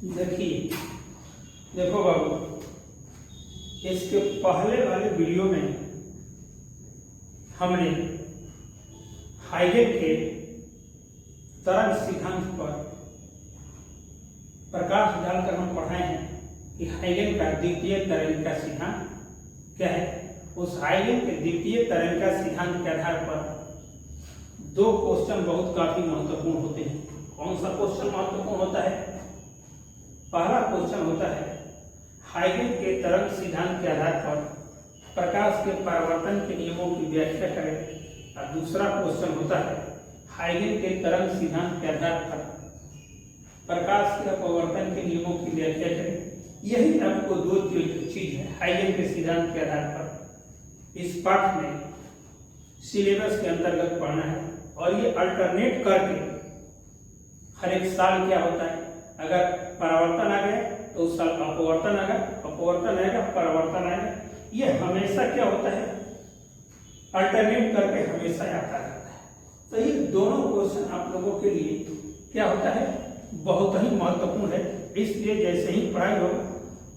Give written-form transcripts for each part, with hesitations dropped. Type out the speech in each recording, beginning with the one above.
देखिए, देखो बाबू, इसके पहले वाले वीडियो में हमने हाइगेन के तरंग सिद्धांत पर प्रकाश डालकर हम पढ़ाए हैं कि हाइगेन का द्वितीय तरंग का सिद्धांत क्या है। उस हाइगेन के द्वितीय तरंग का सिद्धांत के आधार पर दो क्वेश्चन बहुत काफी महत्वपूर्ण होते हैं। कौन सा क्वेश्चन महत्वपूर्ण होता है? पहला क्वेश्चन होता है हाइगेन के तरंग सिद्धांत के आधार पर प्रकाश के परावर्तन के नियमों की व्याख्या करें, और दूसरा क्वेश्चन होता है हाइगेन के तरंग सिद्धांत के आधार पर प्रकाश के अपवर्तन के नियमों की व्याख्या करें। यही आपको दो चीज है हाइगेन के सिद्धांत के आधार पर इस पाठ में सिलेबस के अंतर्गत पढ़ना है, और ये अल्टरनेट करके हर एक साल क्या होता है, अगर परावर्तन आ गया तो उस साल अपवर्तन आएगा, अपवर्तन आएगा, परावर्तन आएगा। ये हमेशा क्या होता है, अल्टरनेट करके हमेशा आता रहता है। तो ये दोनों क्वेश्चन आप लोगों के लिए क्या होता है, बहुत ही महत्वपूर्ण है। इसलिए जैसे ही पढ़ाई होगा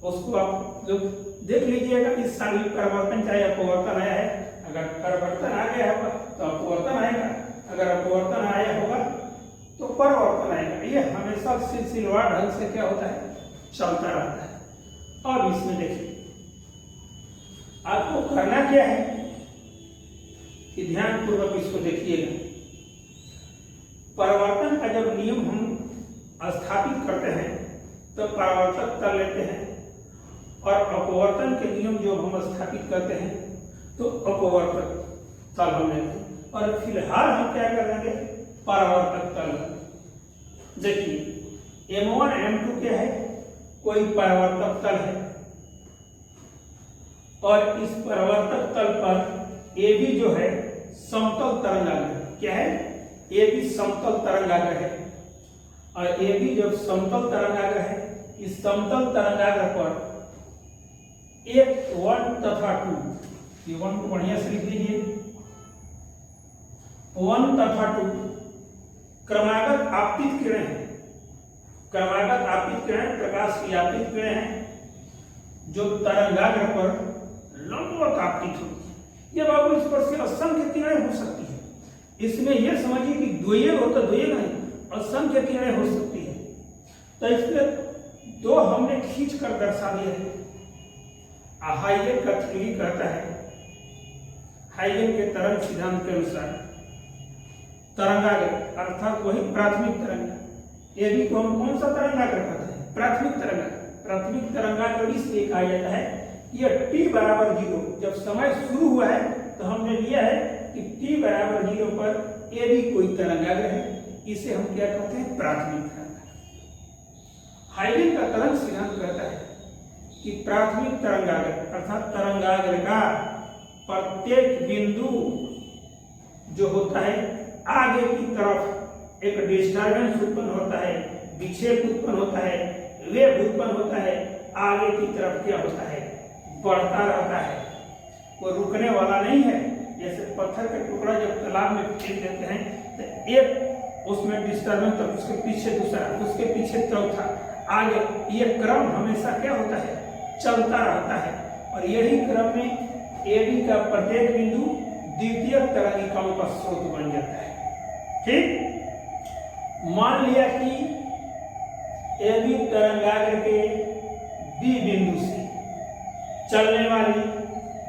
उसको आप लोग देख लीजिएगा। इस साल भी परावर्तन चाहे अपवर्तन आया है, अगर परावर्तन आ गया होगा तो अपवर्तन आएगा, अगर अपवर्तन आया होगा तो परावर्तन आएगा। ये हमेशा सिलसिलेवार ढंग से क्या होता है, चलता रहता है। अब इसमें देखिए आपको करना क्या है कि ध्यान पूर्वक इसको देखिएगा। परावर्तन का जब नियम हम स्थापित करते हैं तो परावर्तक तल लेते हैं, और अपवर्तन के नियम जो हम स्थापित करते हैं तो अपवर्तक तल हम लेते हैं। और फिलहाल हम क्या कर लेंगे, परावर्तक तल। देखिए M1 M2 क्या है, कोई परावर्तक तल है, और इस परावर्तक तल पर AB जो है समतल तरंगाग्र क्या है, AB समतल तरंगाग्र है। और AB जब समतल तरंगाग्र है, इस समतल तरंगाग्र पर एक 1 तथा 2, ये 1 को बढ़िया से लिख लीजिए, 1 तथा 2 क्रमागत आपतित किरण है। क्रमागत आपतित किरण प्रकाश की आपतित किरण है जो तरंगाग्र पर लंबवत आपतित होती है। यह बाबू इस पर से असंख्य किरणें हो सकती है। इसमें यह समझिए कि द्वैय हो तो द्वैय नहीं, असंख्य किरणें हो सकती है। तो इसमें दो हमने खींच कर दर्शा दिया है। हाइगेन का थ्योरी कहता है, हाइगेन के तरंग सिद्धांत के अनुसार तरंगाग्र अर्थात वही प्राथमिक तरंग, एबी को हम कौन सा तरंगाग्र कहते हैं, प्राथमिक तरंगाग्र। प्राथमिक तरंगाग्र इसलिए कहा जाता है यह t बराबर 0 जब समय शुरू हुआ है तो हमने लिया है कि t बराबर 0 पर एबी कोई तरंगाग्र है, इसे हम क्या कहते हैं, प्राथमिक तरंगाग्र। हाइगेन का तरंग सिद्धांत कहता है कि प्राथमिक तरंगाग्र अर्थात तरंगाग्र का प्रत्येक बिंदु जो होता है आगे की तरफ एक डिस्टर्बेंस उत्पन्न होता है, विक्षेप उत्पन्न होता है, वेग उत्पन्न होता है, आगे की तरफ क्या होता है, बढ़ता रहता है। वो रुकने वाला नहीं है। जैसे पत्थर का टुकड़ा जब तालाब में फेंक देते हैं तो एक उसमें डिस्टर्बेंस, तो उसके पीछे दूसरा, उसके पीछे चौथा, आगे, ये क्रम हमेशा क्या होता है, चलता रहता है। और यही क्रम में एबी का प्रत्येक बिंदु द्वितीय तरंगिकाओं का स्रोत बन जाता है। ठीक, मान लिया कि एबी तरंगाग्र के बी बिंदु से चलने वाली,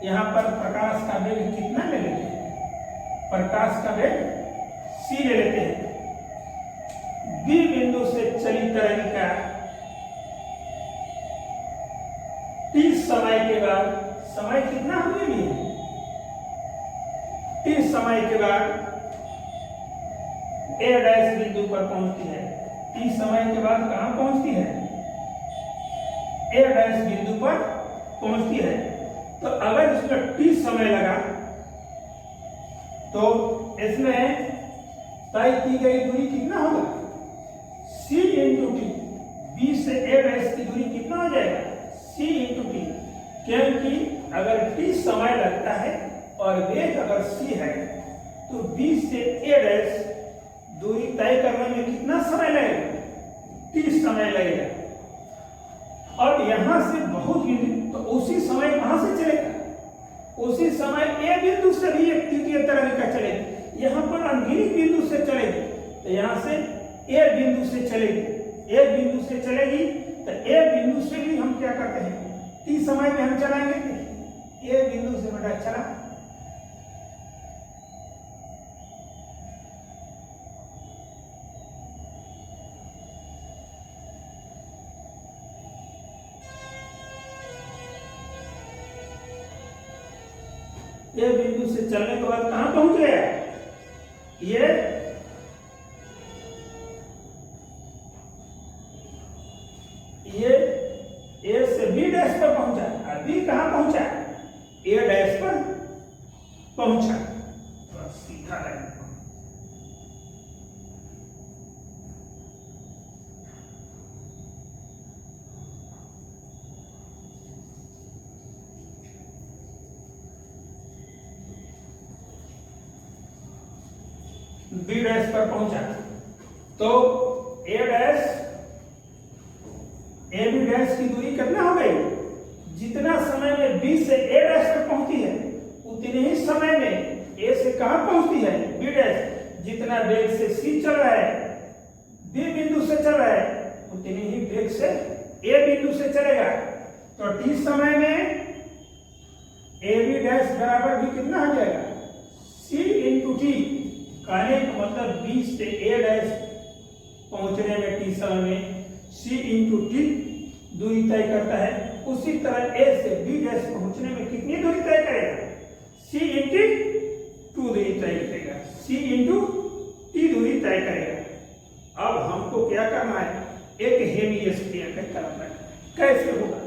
यहां पर प्रकाश का वेग कितना ले लेते हैं, प्रकाश का वेग c ले लेते हैं। बी बिंदु से चली तरंगिका t समय के बाद, समय कितना हमने लिया, t समय के बाद a डैश बिंदु पर पहुंचती है। t समय के बाद कहां पहुंचती है, a डैश बिंदु पर पहुंचती है। तो अगर इसमें t समय लगा तो इसमें तय की गई दूरी कितना होगा, c इंटू टी। b से a डैश की दूरी कितना हो जाएगा, c इंटू टी। क्योंकि अगर t समय लगता है और वेग अगर c है तो b से a डैश दूरी तय करने में कितना समय लगेगा, t समय लगेगा। और यहां से बहुत बिंदु, तो उसी समय कहां से चलेगा, उसी समय ए बिंदु से भी एक तृतीय तरंगिका चलेगी। यहां पर अनगिनत बिंदु से चलेगी, तो यहां से ए बिंदु से चलेगी, ए बिंदु से चलेगी, तो ए बिंदु से भी हम क्या करते हैं, टी समय में हम चलाएंगे। ए बिंदु से बेटा चला, ये बिंदु से चलने के बाद कहां पहुंच गया, ये ए से बी डैश पर पहुंचा, और बी कहां पहुंचा, ए डैश पर पहुंचा। तो सीधा लाइन बी डैश पर पहुंचा, तो ए बी डैश की दूरी कितना हो गई, जितना समय में बी से ए डैश पर पहुंचती है उतने ही समय में ए से कहां पहुंचती है, बी डैश। जितना वेग से सी चल रहा है, बी बिंदु से चल रहा है, उतने ही वेग से ए बिंदु से चलेगा। तो टी समय में ए बी डैश बराबर भी कितना हो जाएगा, सी इंटू टी। कहने का मतलब बी से ए डैश पहुंचने में टी समय में सी इंटू टी दूरी तय करता है। उसी तरह ए से बी डैश पहुंचने में कितनी दूरी तय करेगा, सी इंटू टू दूरी तय करेगा, सी इंटू टी दूरी तय करेगा। अब हमको क्या करना है, एक हेमिस्फीयर का करना है। कैसे होगा,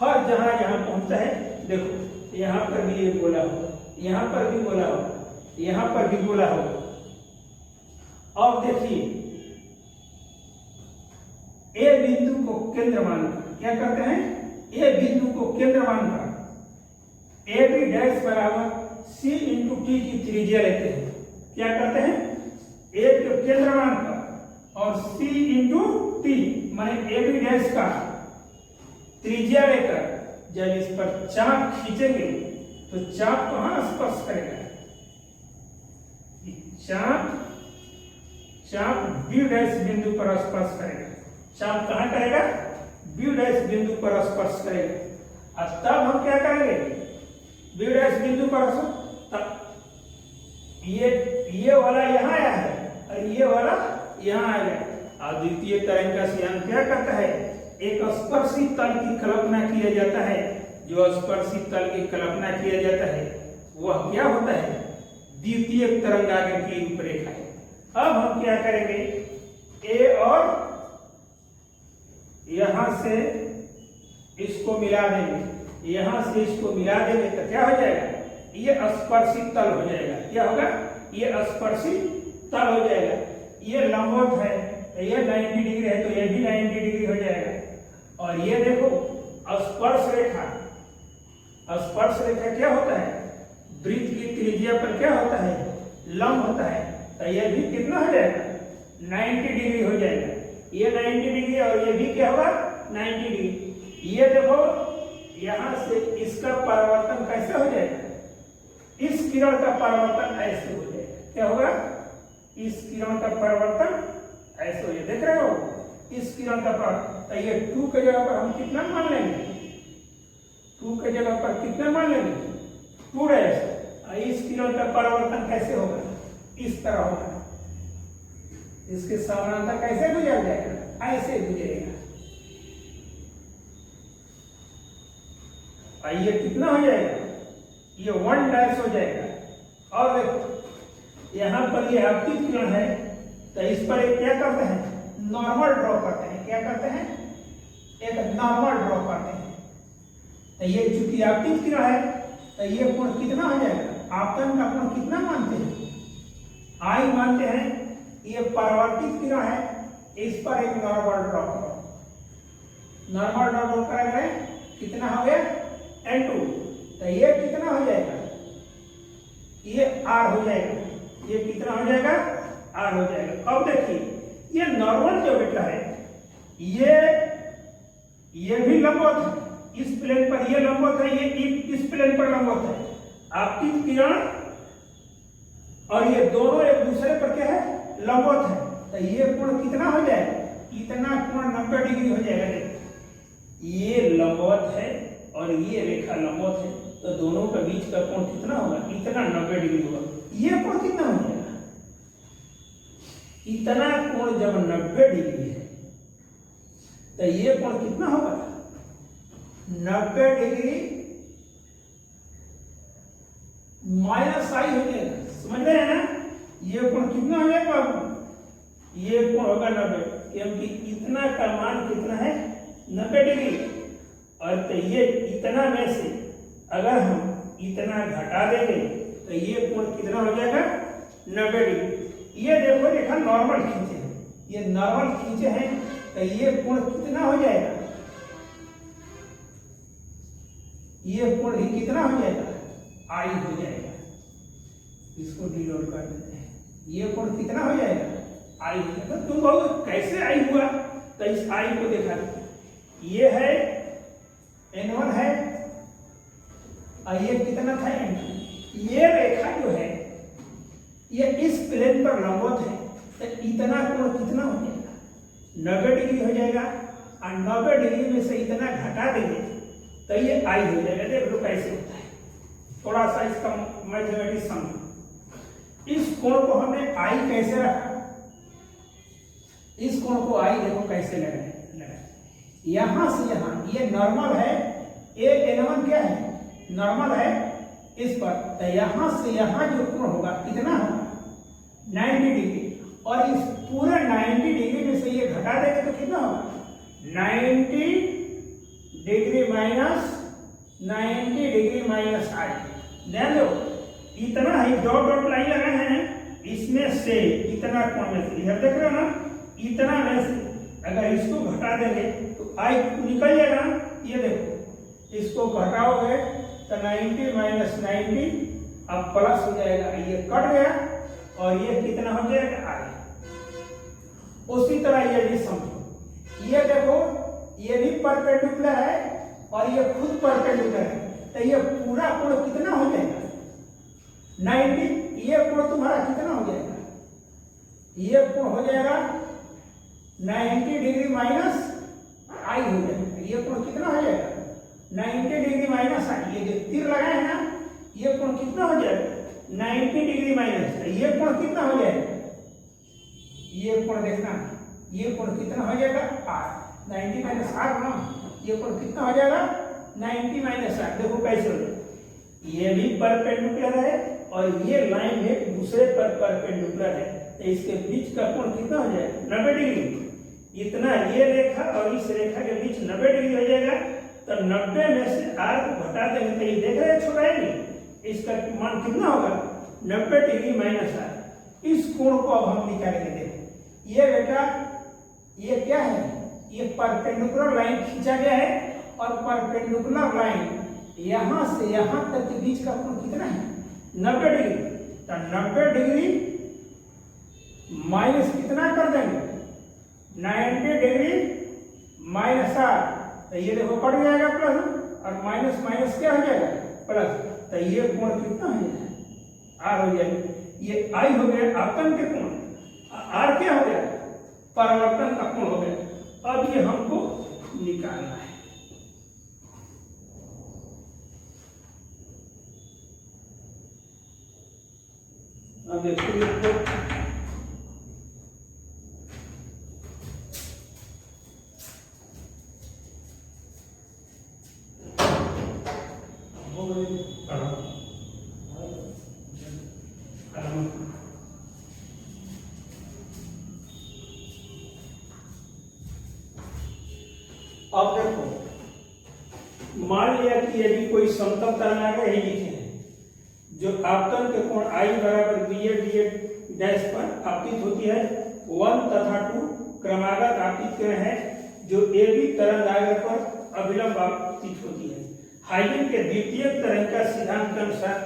हर जहां जहां पहुंचता है, देखो यहां पर भी ये गोला होगा, यहां पर भी गोला होगा, यहां पर भी गोला होगा। और देखिए ए बिंदु को केंद्र मानकर क्या करते हैं, ए बिंदु को केंद्र मानकर ए बी डैश बराबर सी इंटू टी की त्रिज्या लेते हैं। क्या करते हैं, ए को केंद्र मानकर और सी इंटू टी माने ए बी डैश का त्रिज्या लेकर जब इस पर चाप खींचेंगे तो चाप कहां स्पर्श करेगा, चाप बी डैश बिंदु पर स्पर्श करेगा। चाप कहां करेगा, बी डैश बिंदु पर स्पर्श करेगा। अब तब हम क्या करेंगे, बी डैश बिंदु पर तब ये वाला यहां आया है और ये वाला यहां आएगा। और द्वितीय तरंग का सिद्धांत क्या करता है, एक स्पर्शी तल की कल्पना किया जाता है। जो स्पर्शी तल की कल्पना किया जाता है वह क्या होता है, द्वितीय तरंगाग्र की रूपरेखा है। अब हम क्या करेंगे, ए और यहां से इसको मिला देंगे, यहां से इसको मिला देंगे तो क्या हो जाएगा, ये स्पर्शी तल हो जाएगा। क्या होगा, ये स्पर्शी तल हो जाएगा। ये लंबवत है तो ये 90 डिग्री है तो ये भी 90 डिग्री हो जाएगा। और ये देखो स्पर्श रेखा, स्पर्श रेखा क्या होता है, वृत्त की त्रिज्या पर क्या होता है, लंब होता है। तो ये भी कितना हो जाएगा, 90 डिग्री हो जाएगा। ये 90 डिग्री और ये भी क्या होगा, 90 डिग्री। ये देखो यहां से इसका परावर्तन कैसे हो जाएगा, इस किरण का परावर्तन ऐसे हो जाएगा। क्या होगा, इस किरण का परावर्तन ऐसे हो जाएगा। देख रहे हो, इस किरण का परावर्तन। तो ये 2 के जगह पर हम कितना मान लेंगे, 2 के जगह पर कितना मान लेंगे, 2 डैश। इस किरण का परावर्तन कैसे होगा, इस तरह होगा। इसके समानांतर कैसे गुजर जाएगा, ऐसे गुजरेगा। ये कितना हो जाएगा, ये 1 डैश हो जाएगा। और देखो यहां पर ये आपतित किरण है तो इस पर एक क्या करते हैं, नॉर्मल ड्रॉ करते हैं। क्या करते हैं, एक नॉर्मल ड्रॉ करते हैं। तो ये चूंकि आपतित किरण है तो ये कोण कितना हो जाएगा, आपतन का कोण कितना मानते हैं, आई मानते हैं। ये परावर्तित किरण है, इस पर एक नॉर्मल ड्रॉ करो। नॉर्मल ड्रॉ करेंगे कितना हो गया, N2। तो ये कितना हो जाएगा, ये R हो जाएगा। ये कितना हो जाएगा, R हो जाएगा। अब देखिए ये नॉर्मल जो बेटा है, ये ये भी लंबवत है, इस प्लेन पर ये लंबवत है, ये इस प्लेन पर लंबवत है। आपतित किरण और ये दोनों एक दूसरे पर क्या है, लंबवत है। तो ये कोण कितना हो जाएगा, इतना कोण 90 डिग्री हो जाएगा। देखो ये लंबवत है और ये रेखा लंबवत है, तो दोनों के बीच का कोण कितना होगा, इतना 90 डिग्री होगा। ये कोण कितना हो जाएगा, इतना कोण जब 90 डिग्री है तो ये कोण कितना होगा, 90 डिग्री माइनस आई हो जाएगा। समझ रहे हैं ना, ये कोण कितना हो जाएगा आपको, ये कोण होगा 90, क्योंकि इतना का मान कितना है, 90 डिग्री। और तो ये इतना में से अगर हम इतना घटा देंगे तो ये कोण कितना हो जाएगा, 90 डिग्री। ये देखो रेखा नॉर्मल खींचे हैं, ये नॉर्मल खींचे हैं, तो ये कोण कितना हो जाएगा, ये कोण भी कितना हो जाएगा, आई हो जाएगा। इसको डिनोट कर देते हैं, ये कोण कितना हो जाएगा, आई हो जाएगा। तुम कहोगे कैसे आई हुआ, तो इस आई को देखा, ये है N1 है और ये कितना था N2। ये रेखा जो है ये इस प्लेन पर लंबवत है, तो इतना कोण कितना हो जाएगा, 90 डिग्री हो जाएगा। और 90 डिग्री में से इतना घटा देंगे तो ये आई हो जाएगा। देख लो कैसे होता है, थोड़ा सा इसका मैथमेटिक्स समझो। इस कोण को हमने आई कैसे रखा, इस कोण को आई देखो कैसे लगाए, यहां से यहां ये नॉर्मल है, ये N1 क्या है, नॉर्मल है इस पर, तो यहां से यहां जो कोण होगा कितना होगा, 90 डिग्री। और इस पूरे 90 डिग्री में से ये घटा देंगे तो कितना होगा, 90 डिग्री माइनस 90 डिग्री माइनस आई। ध्यान दो, इतना ही डॉट डॉट लाइन लगाए हैं, इसमें से इतना कोण में से, इधर देख रहे हो ना, इतना में से अगर इसको घटा देंगे तो आई निकल जाएगा। ये देखो इसको घटाओगे तो 90 माइनस 90 अब प्लस हो जाएगा, ये कट गया और ये कितना हो जाएगा, आई। उसी तरह ये भी समझो, ये देखो ये भी परपेंडिकुलर है और ये खुद परपेंडिकुलर है, तो ये पूरा कोण कितना हो जाएगा, 90। ये कोण तुम्हारा कितना हो जाएगा, ये कोण हो जाएगा 90 डिग्री माइनस आई हो जाएगा। ये कोण कितना हो जाएगा, 90 डिग्री माइनस आई। ये जो तीर लगाए हैं ना, ये कोण कितना हो जाएगा, 90 डिग्री माइनस। ये कोण कितना हो जाएगा, ये कोण देखना, ये कोण कितना हो जाएगा, आर। 90 माइनस आर ना, ये कोण कितना हो जाएगा, 90 माइनस आर। देखो कैसे हो जाएगा, ये भी परपेंडिकुलर है और ये लाइन एक दूसरे पर परपेंडिकुलर है, तो इसके बीच का कोण कितना हो जाएगा, 90 डिग्री। इतना ये रेखा और इस रेखा के बीच 90 डिग्री हो जाएगा। तो 90 में से आर को घटा देंगे तो ये देख रहे हैं छोटा है नहीं, इसका मान कितना होगा, 90 डिग्री माइनस आर। इस कोण को अब हम निकालेंगे। देखो ये बेटा ये क्या है, ये परपेंडिकुलर लाइन खींचा गया है और परपेंडिकुलर लाइन यहां से यहां तक के बीच का कोण कितना है, 90 डिग्री। तो 90 डिग्री माइनस कितना कर देंगे, 90 डिग्री माइनस आर। तो ये देखो कट जाएगा प्लस, और माइनस माइनस क्या हो जाएगा, प्लस। तो ये कोण कितना हो जाएगा, आर हो जाएगा। ये आई हो गया आपतन के कोण, आर क्या हो गया, परावर्तन का कोण हो गया। अब ये हमको निकालना है। अब देखो अब देखो मान लिया कि यदि कोई समतल तरंग यही लिखे हैं, जो आपतन के कोण आई बराबर bA dA डैश पर आपतित होती है, 1 तथा 2 क्रमागत आपतित किरण है जो AB तरंगाग्र पर अभिलंब आपतित होती है। हाइगन के द्वितीय तरंग का सिद्धांत के अनुसार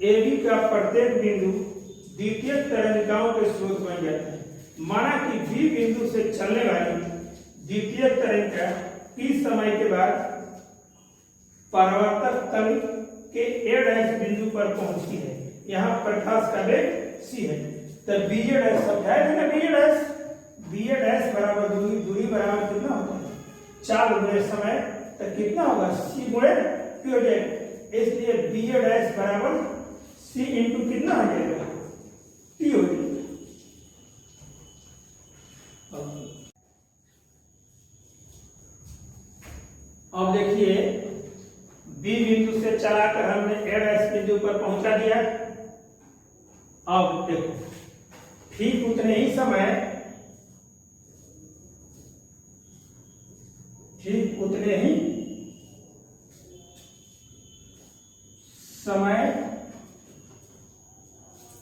AB का प्रत्येक बिंदु द्वितीय तरंगिकाओं के स्रोत बन जाता है। माना कि B बिंदु से चलने वाली द्वितीय तरंगिका किस समय के बाद परावर्तक तल के ए डैश बिंदु पर पहुंचती है। यहाँ प्रकाश का वेग c है, तो बी ए डैश समझाया था ना, बी ए डैश बराबर दूरी बराबर कितना होता है 4 गुणे समय, तो कितना होगा c गुणे p हो जाएगा। इसलिए बी ए डैश बराबर c इंटू कितना हो जाएगा t हो जाएगा। अब देखिए बी बिंदु से चलाकर हमने ए डैश बिंदु पर पहुंचा दिया। अब देखो ठीक उतने ही समय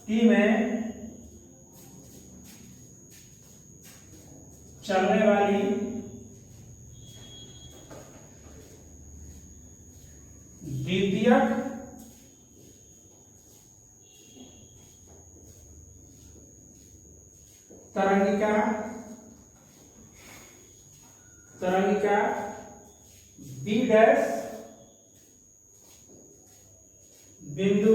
t में चलने वाली द्वितीयक तरंगिका बी डैश बिंदु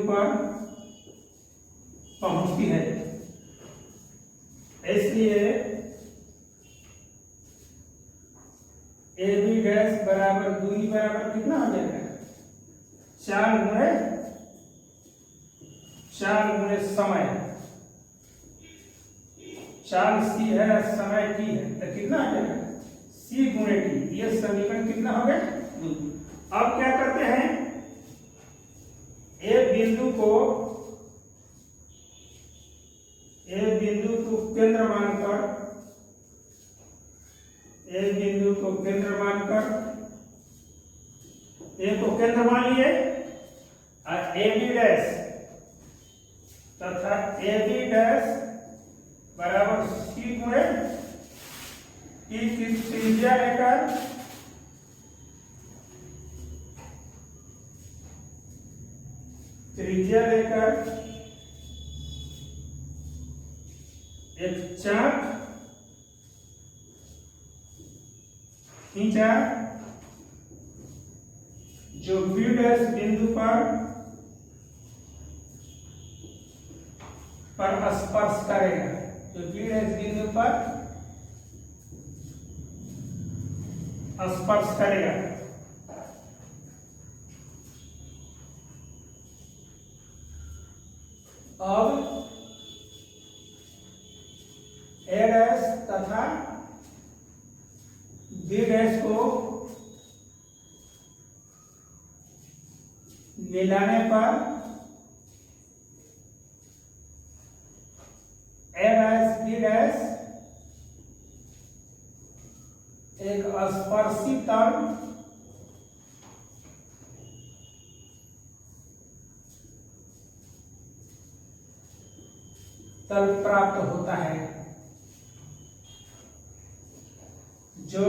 पर पहुंचती है। इसलिए ए बी डैश बराबर दूरी बराबर कितना हो जाएगा 4 गुणे समय, 4 c है और समय t है, तो कितना आ जाएगा c गुणे t। ये समीकरण कितना हो गया। अब क्या करते हैं, एक बिंदु को केंद्र मानकर ए को केंद्र मान लिए और ए बी डैश तथा ए बी डैश बराबर सी गुणे टी की त्रिज्या लेकर एक चाप खींचा जो बी डैश बिंदु पर स्पर्श करेगा, जो बी डैश बिंदु पर स्पर्श करेगा। अब ए डैश तथा बी डैश को मिलाने पर ए डैश बी डैश एक स्पर्शी तल प्राप्त होता है, जो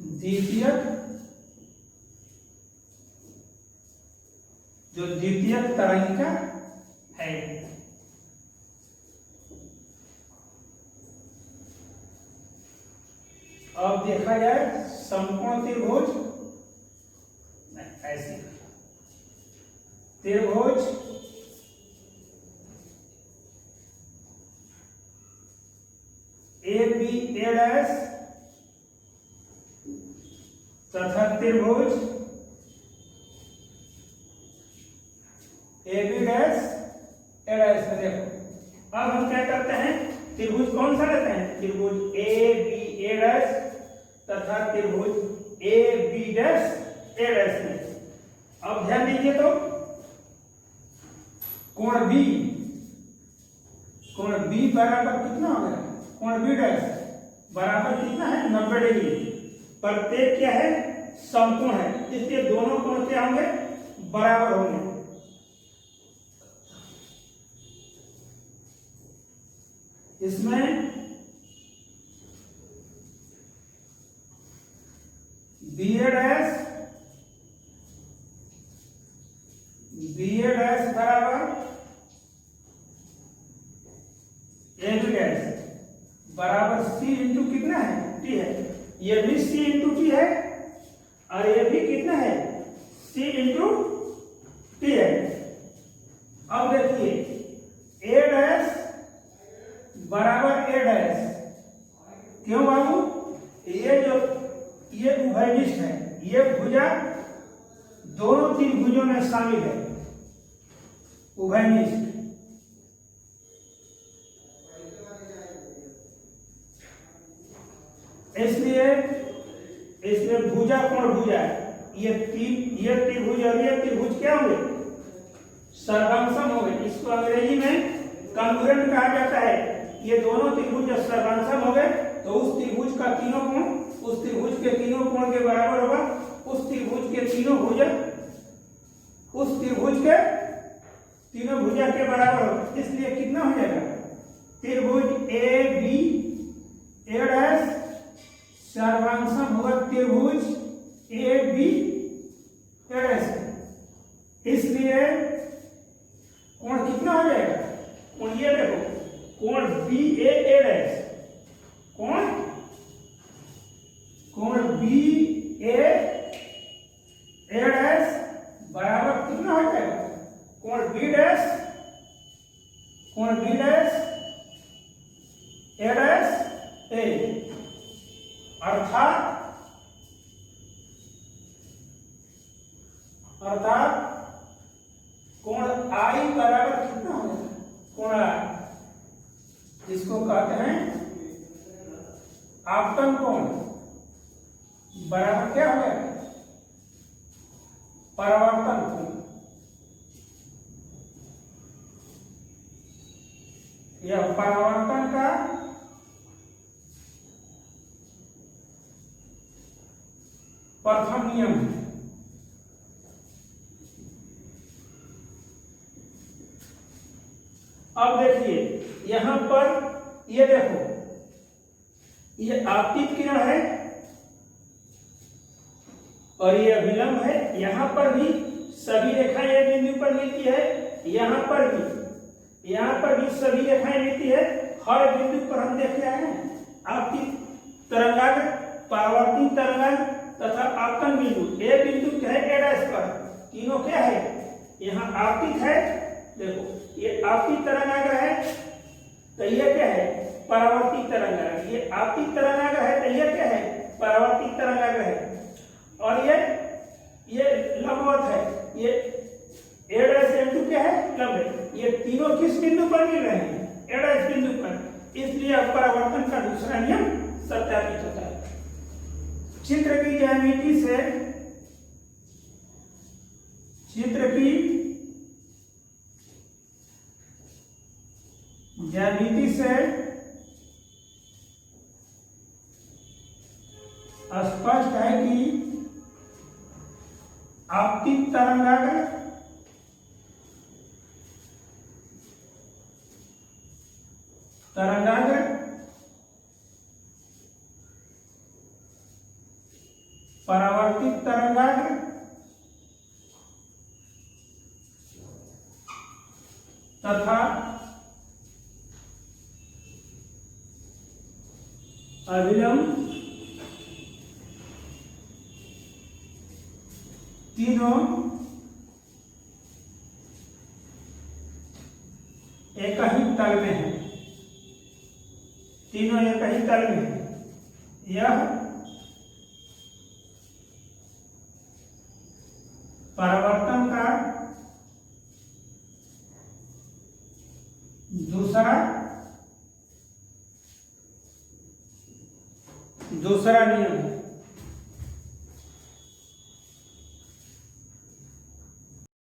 द्वितीयक तरंगिका है। अब देखा जाए समकोण त्रिभुज, ऐसे त्रिभुज ए बी ए डैश तथा त्रिभुज A B dash A dash. देखो अब हम क्या करते हैं, त्रिभुज कौन सा लेते हैं, त्रिभुज ए बी ए डैश तथा त्रिभुज A B dash A dash में। अब ध्यान दीजिए तो कोण बी बराबर कितना हो गया, कोण बी डैश बराबर कितना है 90 डिग्री। प्रत्येक क्या है समकोण है, इसलिए दोनों कोण क्या होंगे बराबर होंगे। इसमें बी ए डैश ये भी C इंटू टी है और ये भी कितना है C इंटू टी है। अब देखिए ए डैश बराबर ए डैश, क्यों बाबू? ये उभयनिष्ठ है, ये भुजा दोनों त्रिभुजों में शामिल है, उभयनिष्ठ। इसलिए भुजा कोण भुजा, ये त्रिभुज और ये त्रिभुज क्या होंगे? सर्वांशम हो गए। इसको अंग्रेजी में कॉन्ग्रुएंट कहा जाता है। ये दोनों त्रिभुज जब सर्वांशम हो गए तो उस त्रिभुज का तीनों कोण उस त्रिभुज के तीनों कोण के बराबर होगा। उस त्रिभुज के तीनों भुजा उस त्रिभुज के तीनों भुजा के बराबर होगा। इसलिए कितना हो जाएगा? त्रिभुज ए बी ए डैश सर्वांशम होगा त्रिभुज ए बी ए डैश। इसलिए कोण कितना हो जाएगा? कोण ये देखो, कोण बी ए डैश, कोण बी ए डैश बराबर कितना हो जाएगा? कोण बी डैश ए डैश ए, अर्थात कोण आई बराबर कितना हो जाएगा? कोण आई, जिसको कहते हैं आपतन कोण, बराबर क्या हो गया? परावर्तन कोण। यह परावर्तन का प्रथम नियम है। अब देखिए यहां पर ये देखो, ये आपतित किरण है और ये अभिलंब है। यहां पर भी सभी रेखाएं एक बिंदु पर मिलती है, यहां पर भी सभी रेखाएं मिलती है। हर बिंदु पर हम देख रहे हैं आपतित तरंगाग्र, परावर्तित तरंगाग्र तथा आपतन बिंदु। ए बिंदु क्या है? ए डैश पर तीनों क्या है? यहाँ आपतित है, देखो ये आपतित तरंगाग्र है तो ये क्या है? परावर्तित तरंगाग्र। ये आपतित तरंगाग्र है तो ये क्या है? परावर्तित तरंगाग्र है। और ये लंबवत है, ये ए डैश इंटू क्या है? लंब है। ये तीनों किस बिंदु पर मिल रहे हैं? ए डैश बिंदु पर। इसलिए अब परावर्तन का दूसरा नियम सत्यापित होता है। चित्र की ज्यामिति से स्पष्ट है कि आपतित तरंगाग्र परावर्तित तरंगाग्र तथा अभिलंब तीनों एक ही तल में है, तीनों एक ही तल में है। यह परावर्तन का दूसरा नियम है।